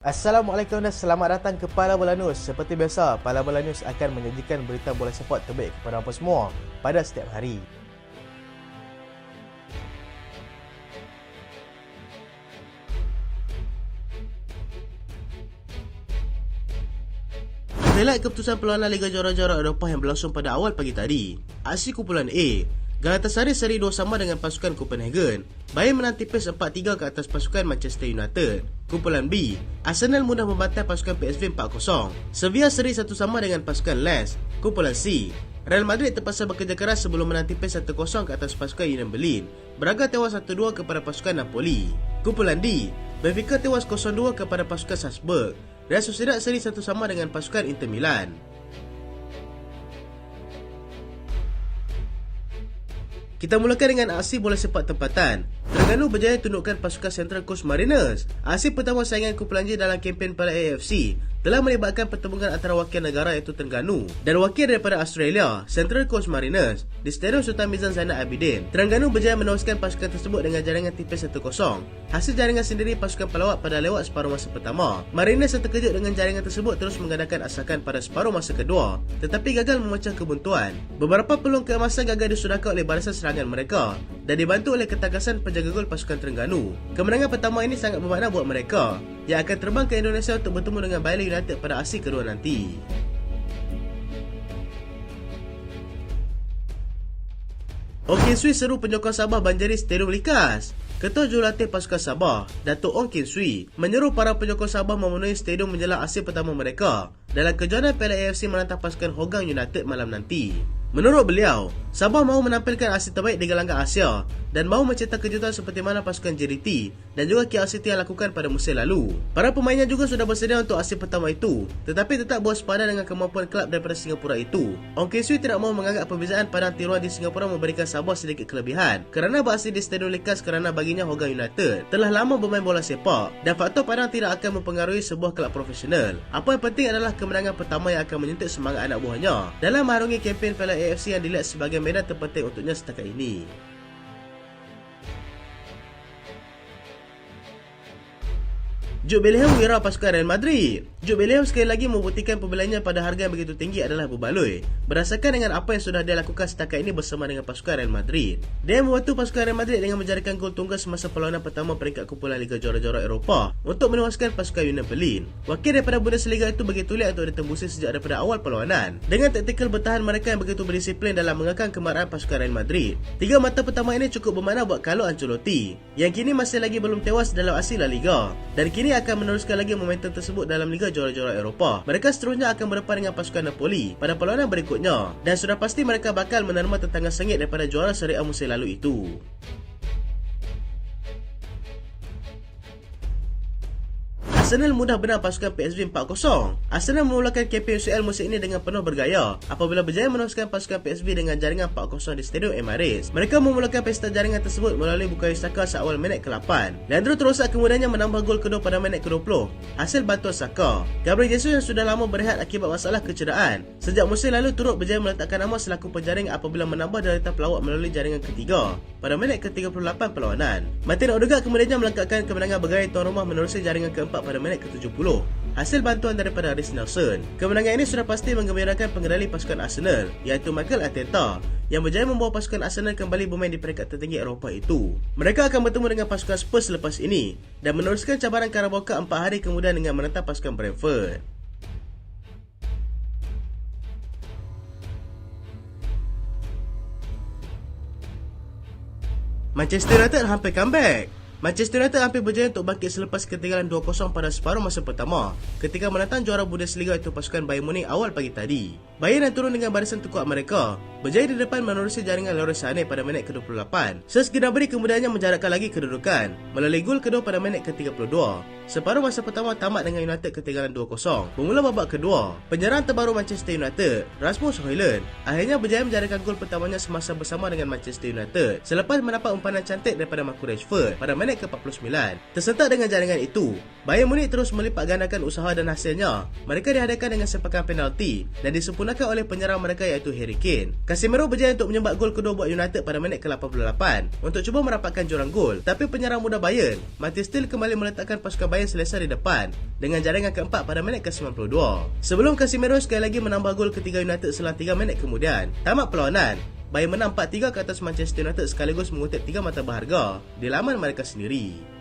Assalamualaikum dan selamat datang ke Pala Bola News. Seperti biasa, Pala Bola News akan menyajikan berita bola sepak terbaik kepada anda semua pada setiap hari. Kita lihat keputusan perlawanan Liga Juara-Juara Eropah yang berlangsung pada awal pagi tadi. Aksi kumpulan A, Galatasaray seri 2 sama dengan pasukan Copenhagen. Bayern menang tipis 4-3 ke atas pasukan Manchester United. Kumpulan B, Arsenal mudah membantai pasukan PSV 4-0. Sevilla seri 1 sama dengan pasukan Lens. Kumpulan C, Real Madrid terpaksa bekerja keras sebelum menang tipis 1-0 ke atas pasukan Union Berlin. Braga tewas 1-2 kepada pasukan Napoli. Kumpulan D, Benfica tewas 0-2 kepada pasukan Salzburg. Real Sociedad seri 1 sama dengan pasukan Inter Milan. Kita mulakan dengan aksi bola sepak tempatan. Terengganu berjaya tundukkan pasukan Central Coast Mariners. Aksi pertama saingan kumpulan J dalam kempen Piala AFC telah melibatkan pertembungan antara wakil negara iaitu Terengganu dan wakil daripada Australia, Central Coast Mariners, di Stadium Sultan Mizan Zainal Abidin. Terengganu berjaya menewaskan pasukan tersebut dengan jaringan tipis 1-0. Hasil jaringan sendiri pasukan pelawat pada lewat separuh masa pertama. Mariners yang terkejut dengan jaringan tersebut terus mengadakan asakan pada separuh masa kedua, tetapi gagal memecah kebuntuan. Beberapa peluang keemasan gagal disudahkan oleh barisan serangan mereka dan dibantu oleh ketagasan penjaga gol pasukan Terengganu. Kemenangan pertama ini sangat bermakna buat mereka yang akan terbang ke Indonesia untuk bertemu dengan Bali United pada aksi kedua nanti. Ong Sui seru penyokong Sabah banjiri Stadium Likas. Ketua Jurulatih Pasukan Sabah, Datuk Ong Sui, menyeru para penyokong Sabah memenuhi stadium menjelang aksi pertama mereka dalam kejohanan Piala AFC menantang pasukan Hougang United malam nanti. Menurut beliau, Sabah mahu menampilkan aksi terbaik di gelanggang Asia dan mahu mencetak kejutan seperti mana pasukan JDT dan juga KL City yang lakukan pada musim lalu. Para pemainnya juga sudah bersedia untuk aksi pertama itu, tetapi tetap berwaspada dengan kemampuan kelab daripada Singapura itu. Ong Sui tidak mahu menganggap perbezaan padang tiruan di Singapura memberikan Sabah sedikit kelebihan kerana beraksi di Stadium Likas kerana baginya Hougang United telah lama bermain bola sepak dan faktor padang tidak akan mempengaruhi sebuah kelab profesional. Apa yang penting adalah kemenangan pertama yang akan menyentuh semangat anak buahnya dalam mengharungi kempen Piala AFC yang dilihat sebagai medan terpenting untuknya setakat ini. Jude Bellingham wira pasukan Real Madrid. Jude Bellingham sekali lagi membuktikan pembeliannya pada harga yang begitu tinggi adalah berbaloi berdasarkan dengan apa yang sudah dia lakukan setakat ini bersama dengan pasukan Real Madrid. Dia membantu pasukan Real Madrid dengan menjadikan gol tunggal semasa perlawanan pertama peringkat kumpulan Liga Juara-Juara Eropah untuk menewaskan pasukan Union Berlin. Wakil daripada Bundesliga itu begitu liat untuk ditembusi sejak daripada awal perlawanan dengan taktikal bertahan mereka yang begitu berdisiplin dalam mengekang kemarahan pasukan Real Madrid. Tiga mata pertama ini cukup bermakna buat Carlo Ancelotti yang kini masih lagi belum tewas dalam aksi La Liga dan kini akan meneruskan lagi momentum tersebut dalam Liga Juara-Juara Eropah. Mereka seterusnya akan berdepan dengan pasukan Napoli pada perlawanan berikutnya dan sudah pasti mereka bakal menerima tentangan sengit daripada juara Serie A musim lalu itu. Arsenal mudah benang pasukan PSV 4-0. Arsenal memulakan kempen UCL musim ini dengan penuh bergaya apabila berjaya menewaskan pasukan PSV dengan jaringan 4-0 di Stadium Emirates. Mereka memulakan pesta jaringan tersebut melalui Bukayo Saka seawal minit ke-8. Leandro Trossard kemudiannya menambah gol kedua pada minit ke-20 hasil bantuan Saka. Gabriel Jesus yang sudah lama berehat akibat masalah kecederaan sejak musim lalu turut berjaya meletakkan nama selaku penjaring apabila menambah deretan pelawat melalui jaringan ketiga pada minit ke-38 perlawanan. Martin Odegaard kemudiannya melengkapkan kemenangan bergaya tuan rumah menerusi jaringan keempat pada minit ke-70 hasil bantuan daripada Reece Nelson. Kemenangan ini sudah pasti menggembirakan pengendali pasukan Arsenal iaitu Mikel Arteta yang berjaya membawa pasukan Arsenal kembali bermain di peringkat tertinggi Eropah itu. Mereka akan bertemu dengan pasukan Spurs selepas ini dan meneruskan cabaran Carabao Cup 4 hari kemudian dengan menentang pasukan Brentford. Manchester United hampir comeback. Manchester United hampir berjaya untuk bangkit selepas ketinggalan 2-0 pada separuh masa pertama ketika menantang juara Bundesliga itu pasukan Bayern Munich awal pagi tadi. Bayern yang turun dengan barisan terkuat mereka berjaya di depan menerusi jaringan Leroy Sané pada minit ke-28. Serge Gnabry kemudiannya menjarakkan lagi kedudukan melalui gol kedua pada minit ke-32. Separuh masa pertama tamat dengan United ketinggalan 2-0. Bermula babak kedua, penyerang terbaru Manchester United, Rasmus Højlund, akhirnya berjaya menjaringkan gol pertamanya semasa bersama dengan Manchester United selepas mendapat umpanan cantik daripada Marcus Rashford pada minit minit ke-49. Tersentak dengan jaringan itu, Bayern Munich terus melipat gandakan usaha dan hasilnya. Mereka dihadapkan dengan sepakan penalti dan disempurnakan oleh penyerang mereka iaitu Harry Kane. Casemiro berjaya untuk menyumbat gol kedua buat United pada minit ke-88 untuk cuba merapatkan jurang gol, tapi penyerang muda Bayern, Matthias Tel, kembali meletakkan pasukan Bayern selesa di depan dengan jaringan keempat pada minit ke-92. Sebelum Casemiro sekali lagi menambah gol ketiga United selang 3 minit kemudian. Tamat perlawanan, Bayern menang 4-3 ke atas Manchester United sekaligus mengutip 3 mata berharga di laman mereka sendiri.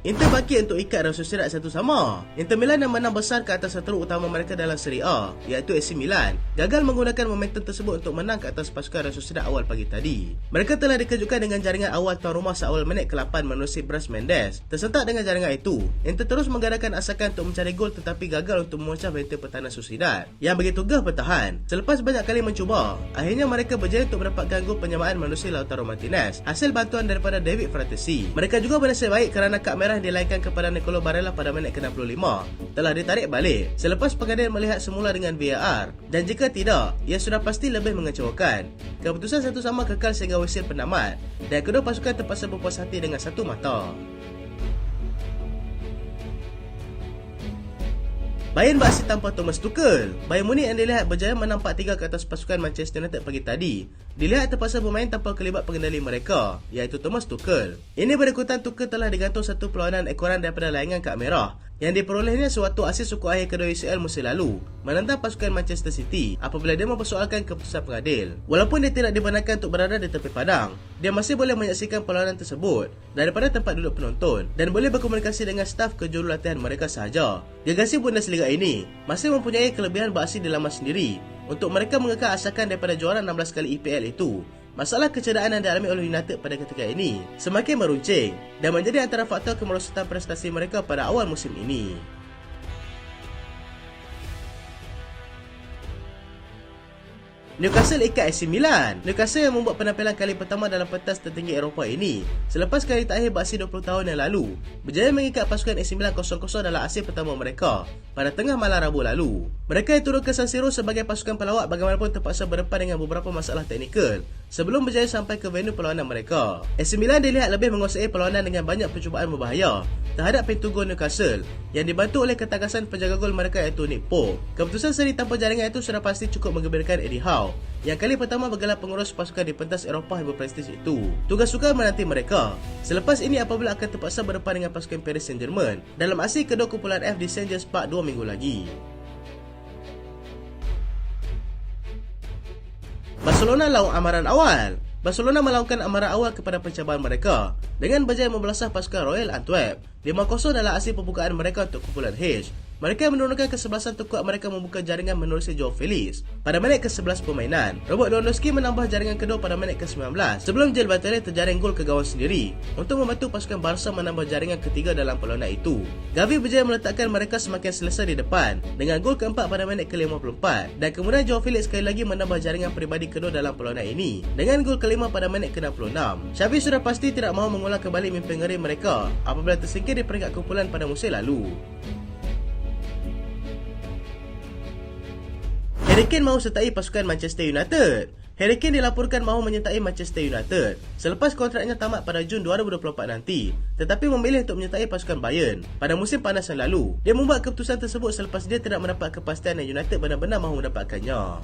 Inter baki untuk ikat Real Sociedad 1-1. Inter Milan yang menang besar ke atas teruk utama mereka dalam Serie A, iaitu AC Milan, gagal menggunakan momentum tersebut untuk menang ke atas pasukan Real Sociedad awal pagi tadi. Mereka telah dikejutkan dengan jaringan awal tuan rumah seawal minit ke-8 menerusi Bras Mendes. Tersentak dengan jaringan itu, Inter terus mengadakan asakan untuk mencari gol tetapi gagal untuk memecah benteng pertahanan Sociedad yang begitu gah bertahan. Selepas banyak kali mencuba, akhirnya mereka berjaya untuk mendapatkan gol penyamaan menerusi Lautaro Martinez, hasil bantuan daripada David Fratesi. Mereka juga bernasib baik kerana kad merah dilaikan kepada Nicolo Barella pada minit ke-65 telah ditarik balik selepas pengadilan melihat semula dengan VAR, dan jika tidak, ia sudah pasti lebih mengecewakan. Keputusan 1-1 kekal sehingga whistle penamat dan kedua pasukan terpaksa berpuas hati dengan satu mata. Bayern beraksi tanpa Thomas Tuchel. Bayern Munich yang dilihat berjaya menang 4-3 ke atas pasukan Manchester United pagi tadi dilihat terpaksa bermain tanpa kelibat pengendali mereka, iaitu Thomas Tuchel. Ini berikutan Tuchel telah digantung satu perlawanan ekoran daripada layangan kad merah yang diperolehnya sewaktu asis suku akhir kedua UCL musim lalu menentang pasukan Manchester City apabila dia mempersoalkan keputusan pengadil. Walaupun dia tidak dibenarkan untuk berada di tepi padang, dia masih boleh menyaksikan perlawanan tersebut daripada tempat duduk penonton dan boleh berkomunikasi dengan staf kejurulatihan mereka sahaja. Gegasi Bundesliga ini masih mempunyai kelebihan beraksi di laman sendiri untuk mereka mengekal asakan daripada juara 16 kali EPL itu. Masalah kecederaan yang dialami oleh United pada ketika ini semakin meruncing dan menjadi antara faktor kemerosotan prestasi mereka pada awal musim ini. Newcastle ikat AC Milan. Newcastle yang membuat penampilan kali pertama dalam pentas tertinggi Eropah ini selepas kali terakhir beraksi 20 tahun yang lalu berjaya mengikat pasukan AC Milan 0-0 dalam aksi pertama mereka pada tengah malam Rabu lalu. Mereka yang turun ke San Siro sebagai pasukan pelawak bagaimanapun terpaksa berdepan dengan beberapa masalah teknikal sebelum berjaya sampai ke venue perlawanan mereka. AC Milan dilihat lebih menguasai perlawanan dengan banyak percubaan berbahaya terhadap pintu gol Newcastle yang dibantu oleh ketangkasan penjaga gol mereka iaitu Nick Pope. Keputusan seri tanpa jaringan itu sudah pasti cukup menggembirakan Eddie Howe yang kali pertama bergelar pengurus pasukan di pentas Eropah yang berprestij itu. Tugas sukar menanti mereka selepas ini apabila akan terpaksa berdepan dengan pasukan Paris Saint-Germain dalam aksi kedua kumpulan F di St. James Park 2 minggu lagi. Barcelona lawan amaran awal. Barcelona melakukan amaran awal kepada pencapaian mereka dengan berjaya membelasah pasukan Royal Antwerp 5-0 dalam aksi pembukaan mereka untuk kumpulan H. Mereka menurunkan kesebelasan terkuat mereka membuka jaringan menerusi Joao Felix pada minit ke-11 permainan. Robert Lewandowski menambah jaringan kedua pada minit ke-19 sebelum Gil Bartolomé terjaring gol ke gawang sendiri untuk membantu pasukan Barca menambah jaringan ketiga dalam perlawanan itu. Gavi berjaya meletakkan mereka semakin selesa di depan dengan gol keempat pada minit ke-54 dan kemudian Joao Felix sekali lagi menambah jaringan peribadi kedua dalam perlawanan ini dengan gol kelima pada minit ke-66. Xavi sudah pasti tidak mahu mengulang kembali mimpi ngeri mereka apabila tersingkir di peringkat kumpulan pada musim lalu. Harry Kane mahu sertai pasukan Manchester United. Harry Kane dilaporkan mahu menyertai Manchester United selepas kontraknya tamat pada Jun 2024 nanti, tetapi memilih untuk menyertai pasukan Bayern pada musim panas yang lalu. Dia membuat keputusan tersebut selepas dia tidak mendapat kepastian yang United benar-benar mahu mendapatkannya.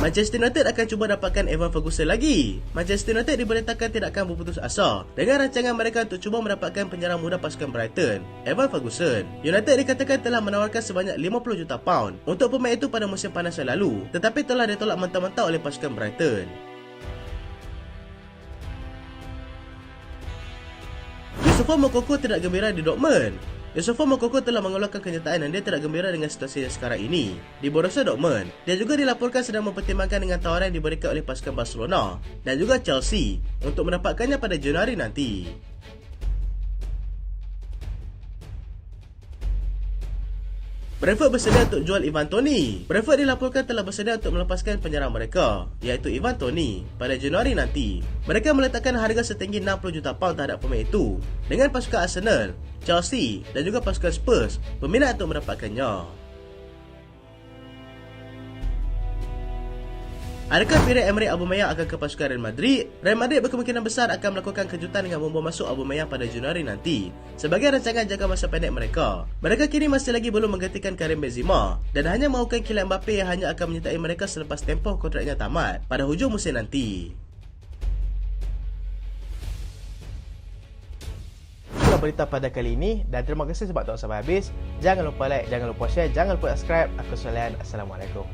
Manchester United akan cuba dapatkan Evan Ferguson lagi. Manchester United diberitakan tidak akan berputus asa dengan rancangan mereka untuk cuba mendapatkan penyerang muda pasukan Brighton, Evan Ferguson. United dikatakan telah menawarkan sebanyak 50 juta pound untuk pemain itu pada musim panas yang lalu, tetapi telah ditolak mentah-mentah oleh pasukan Brighton. Youssoufa Moukoko tidak gembira di Dortmund. Youssoufa Moukoko telah mengeluarkan kenyataan dan dia tidak gembira dengan situasi yang sekarang ini di Borussia Dortmund. Dia juga dilaporkan sedang mempertimbangkan dengan tawaran yang diberikan oleh pasukan Barcelona dan juga Chelsea untuk mendapatkannya pada Januari nanti. Brentford bersedia untuk jual Ivan Toney. Brentford dilaporkan telah bersedia untuk melepaskan penyerang mereka, iaitu Ivan Toney, pada Januari nanti. Mereka meletakkan harga setinggi 60 juta pound terhadap pemain itu dengan pasukan Arsenal, Chelsea dan juga pasukan Spurs berminat untuk mendapatkannya. Adakah Pierre-Emerick Aubameyang akan ke pasukan Real Madrid? Real Madrid berkemungkinan besar akan melakukan kejutan dengan membawa masuk Aubameyang pada Januari nanti sebagai rancangan jangka masa pendek mereka. Mereka kini masih lagi belum menggantikan Karim Benzema dan hanya mahukan Kylian Mbappe yang hanya akan menyertai mereka selepas tempoh kontraknya tamat pada hujung musim nanti. Itulah berita pada kali ini dan terima kasih sebab tonton sampai habis. Jangan lupa like, jangan lupa share, jangan lupa subscribe. Aku Solian. Assalamualaikum.